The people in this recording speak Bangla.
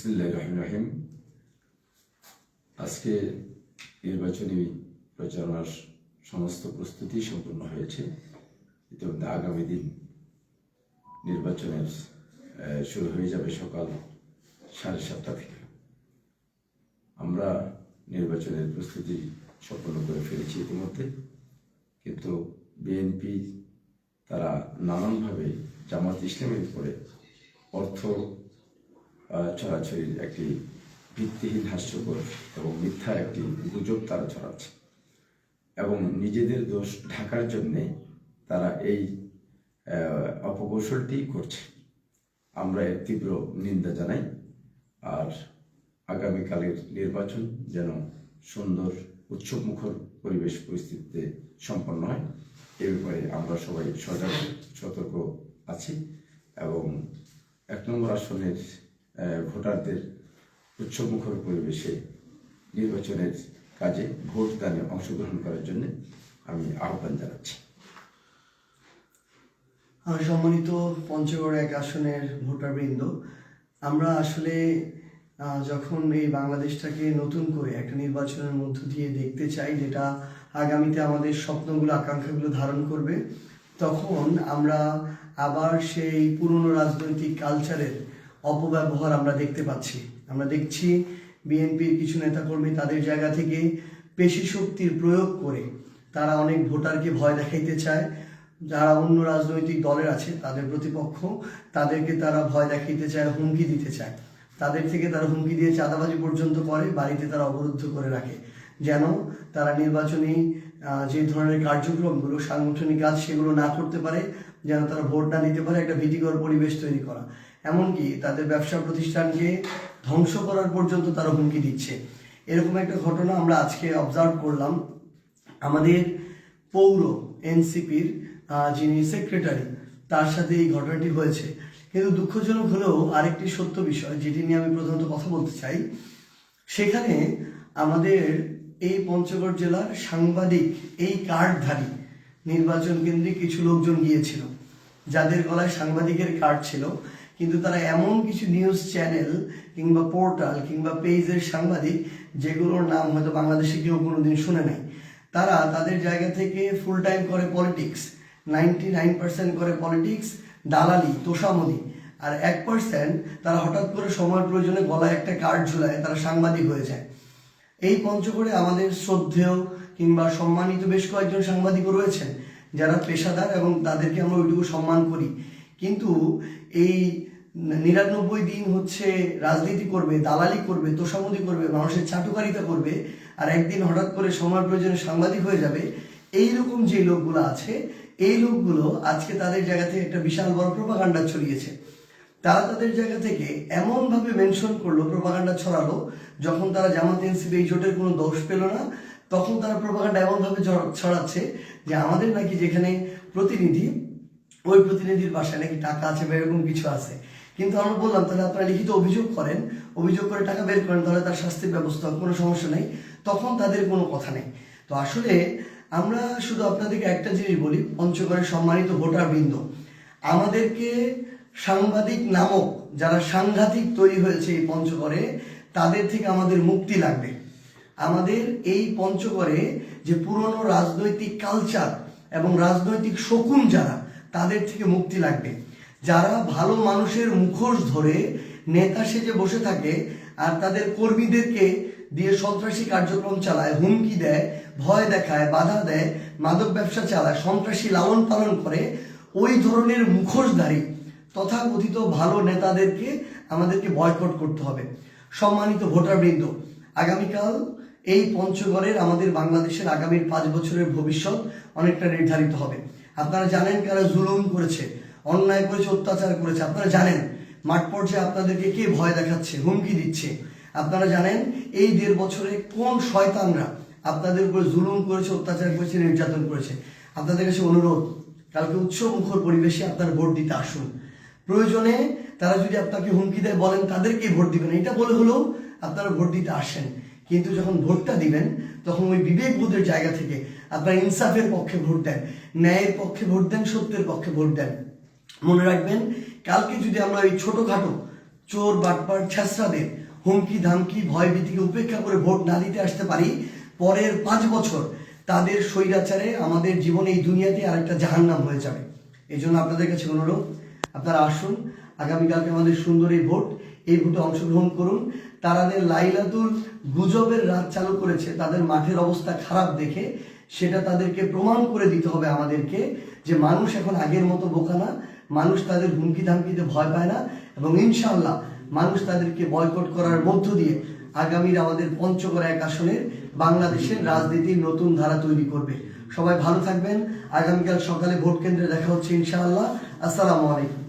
বিসমিল্লাহির রহমানির রহিম। আজকে নির্বাচনী প্রচারণার সমস্ত প্রস্তুতি সম্পূর্ণ হয়েছে। ইতিমধ্যে আগামী দিন নির্বাচনের শুরু হয়ে যাবে সকাল 7:30 থেকে। আমরা নির্বাচনের প্রস্তুতি সম্পন্ন করে ফেলেছি ইতিমধ্যে, কিন্তু বিএনপি তারা নানানভাবে জামাত ইসলামের উপরে অর্থ ছড়াছড়ির একটি ভিত্তিহীন হাস্যকর এবং মিথ্যা একটি গুজব তারা ছড়াচ্ছে এবং নিজেদের দোষ ঢাকার জন্যে তারা এই অপকৌশলটি করছে। আমরা এর তীব্র নিন্দা জানাই। আর আগামীকালের নির্বাচন যেন সুন্দর উৎসবমুখর পরিবেশ পরিস্থিতিতে সম্পন্ন হয়, এ ব্যাপারে আমরা সবাই সজাগ সতর্ক আছি এবং 1 নম্বর আসনের ভোটারদের উৎসবমুখর পরিবেশে নির্বাচনের কাজে ভোটদানে অংশগ্রহণ করার জন্য আমি আহ্বান জানাচ্ছি। সম্মানিত পঞ্চগড় 1 আসনের ভোটারবৃন্দ, আমরা আসলে যখন এই বাংলাদেশটাকে নতুন করে একটা নির্বাচনের মধ্য দিয়ে দেখতে চাই, যেটা আগামীতে আমাদের স্বপ্নগুলো আকাঙ্ক্ষাগুলো ধারণ করবে, তখন আমরা আবার সেই পুরনো রাজনৈতিক কালচারের অপব্যবহার আমরা দেখতে পাচ্ছি। আমরা দেখছি বিএনপির কিছু নেতাকর্মী তাদের জায়গা থেকে পেশি শক্তির প্রয়োগ করে তারা অনেক ভোটারকে ভয় দেখাইতে চায়। যারা অন্য রাজনৈতিক দলের আছে তাদের প্রতিপক্ষ, তাদেরকে তারা ভয় দেখাইতে চায়, হুমকি দিতে চায়। তাদের থেকে তারা হুমকি দিয়ে চাঁদাবাজি পর্যন্ত করে, বাড়িতে তারা অবরুদ্ধ করে রাখে, যেন তারা নির্বাচনী যে ধরনের কার্যক্রমগুলো, সাংগঠনিক কাজ, সেগুলো না করতে পারে, যেন তারা ভোট না দিতে পারে, একটা ভীতিকর পরিবেশ তৈরি করা। এমনকি তাদের ব্যবসা প্রতিষ্ঠানকে ধ্বংস করার পর্যন্ত তারা হুমকি দিচ্ছে। এরকম একটা ঘটনা আমরা আজকে অবজার্ভ করলাম। আমাদের পৌর এনসিপির যিনি সেক্রেটারি, তার সাথে এই ঘটনাটি হয়েছে। কিন্তু দুঃখজনক হলেও আরেকটি সত্য বিষয়, যেটি নিয়ে আমি প্রধানত কথা বলতে চাই, সেখানে আমাদের এই পঞ্চগড় জেলার সাংবাদিক, এই কার্ডধারী নির্বাচন কেন্দ্রে কিছু লোকজন গিয়েছিল, যাদের গলায় সাংবাদিকের কার্ড ছিল, কিন্তু তারা এমন কিছু নিউজ চ্যানেল কিংবা পোর্টাল কিংবা পেজের সাংবাদিক, যেগুলোর নাম হয়তো বাংলাদেশে কেউ কোনোদিন শুনে নাই। তারা তাদের জায়গা থেকে ফুল টাইম করে পলিটিক্স, 99% করে পলিটিক্স, দালালি, তোষামদি, আর 1% তারা হঠাৎ করে সময়ের প্রয়োজনে গলায় একটা কার্ড ঝুলায় তারা সাংবাদিক হয়ে যায়। এই পঞ্চগড়ে আমাদের শ্রদ্ধেয় কিংবা সম্মানিত বেশ কয়েকজন সাংবাদিকও রয়েছেন যারা পেশাদার এবং তাদেরকে আমরা ওইটুকু সম্মান করি। কিন্তু এই 99 দিন হচ্ছে রাজনীতি করবে, দালালি করবে, তোষামদি করবে, মানুষের চাটুকারিতা করবে, আর একদিন হঠাৎ করে সময়ের প্রয়োজনে সাংবাদিক হয়ে যাবে। এইরকম যে লোকগুলো আছে, এই লোকগুলো আজকে তাদের জায়গা থেকে একটা বিশাল বড় প্রোপাগান্ডা ছড়িয়েছে। তারা তাদের জায়গা থেকে এমনভাবে মেনশন করলো, প্রোপাগান্ডা ছড়ালো, যখন তারা জামাত এনসিপি এই জোটের কোনো দোষ পেল না, তখন তারা প্রোপাগান্ডা এমনভাবে ছড়াচ্ছে যে আমাদের নাকি যেখানে প্রতিনিধি, ওই প্রতিনিধির বাসায় নাকি টাকা আছে বা এরকম কিছু আছে। কিন্তু আমরা বললাম, তাহলে আপনারা লিখিত অভিযোগ করেন, অভিযোগ করে টাকা বের করেন, তাহলে তার শাস্তির ব্যবস্থা, কোনো সমস্যা নেই। তখন তাদের কোনো কথা নেই। তো আসলে আমরা শুধু আপনাদেরকে একটা জিনিস বলি, পঞ্চগড়ের সম্মানিত ভোটারবৃন্দ, আমাদেরকে সাংবাদিক নামক যারা সাংঘাতিক তৈরি হয়েছে এই পঞ্চগড়ে, তাদের থেকে আমাদের মুক্তি লাগবে। আমাদের এই পঞ্চগড়ে যে পুরনো রাজনৈতিক কালচার এবং রাজনৈতিক শকুন যারা, তাদের থেকে মুক্তি লাগবে। যারা ভালো মানুষের মুখোশ ধরে নেতা সেজে বসে থাকে আর তাদের কর্মীদেরকে দিয়ে সন্ত্রাসী কার্যক্রম চালায়, হুমকি দেয়, ভয় দেখায়, বাধা দেয়, মাদক ব্যবসা চালায়, সন্ত্রাসী লালন পালন করে, ওই ধরনের মুখোশধারী তথাকথিত ভালো নেতাদেরকে আমাদেরকে বয়কট করতে হবে। সম্মানিত ভোটারবৃন্দ, আগামীকাল এই পঞ্চগড়ের, আমাদের বাংলাদেশের আগামীর 5 বছরের ভবিষ্যৎ অনেকটা নির্ধারিত হবে। আপনারা জানেন কারা জুলুম করেছে, অন্যায় করেছে, অত্যাচার করেছে। আপনারা জানেন মাঠ পর্যায়ে আপনাদেরকে কে ভয় দেখাচ্ছে, হুমকি দিচ্ছে। আপনারা জানেন এই 1.5 বছরে কোন শয়তানরা আপনাদের উপরে জুলুম করেছে, অত্যাচার করেছে, নির্যাতন করেছে। আপনাদের কাছে অনুরোধ, কালকে উৎসবমুখর পরিবেশে আপনারা ভোট দিতে আসুন। প্রয়োজনে তারা যদি আপনাকে হুমকি দেয়, বলেন তাদেরকেই ভোট দিবেন, এটা বলে হলেও আপনারা ভোট দিতে আসেন। কিন্তু যখন ভোটটা দিবেন, তখন ওই বিবেকবোধের জায়গা থেকে আপনারা ইনসাফের পক্ষে ভোট দেন, ন্যায়ের পক্ষে ভোট দেন, সত্যের পক্ষে ভোট দেন। মনে রাখবেন, কালকে যদি আমরা এই চোর বাটপার ছ্যাঁচড়াদের হুমকি ধামকি ভয় ভীতিকে উপেক্ষা করে ভোট না দিতে আসতে পারি, পরের 5 বছর তাদের স্বৈরাচারে আমাদের জীবনে এই দুনিয়াতে আরেকটা জাহান্নাম হয়ে যাবে। এই জন্য আপনাদের কাছে অনুরোধ, আপনারা আসুন, আগামীকালকে আমাদের সুন্দর এই ভোটে অংশগ্রহণ করুন। তারাদের লাইলাতুল গুজবের রাত চালু করেছে, তাদের মাঠের অবস্থা খারাপ দেখে সেটা তাদেরকে প্রমাণ করে দিতে হবে আমাদেরকে যে মানুষ এখন আগের মতো বোকা না, মানুষ তাদের হুমকি ধামকিতে ভয় পায় না, এবং ইনশাআল্লাহ মানুষ তাদেরকে বয়কট করার মধ্য দিয়ে আগামীর আমাদের পঞ্চগড় 1 আসনের বাংলাদেশের রাজনীতির নতুন ধারা তৈরি করবে। সবাই ভালো থাকবেন। আগামীকাল সকালে ভোট কেন্দ্রে দেখা হচ্ছে ইনশাআল্লাহ। আসসালামু আলাইকুম।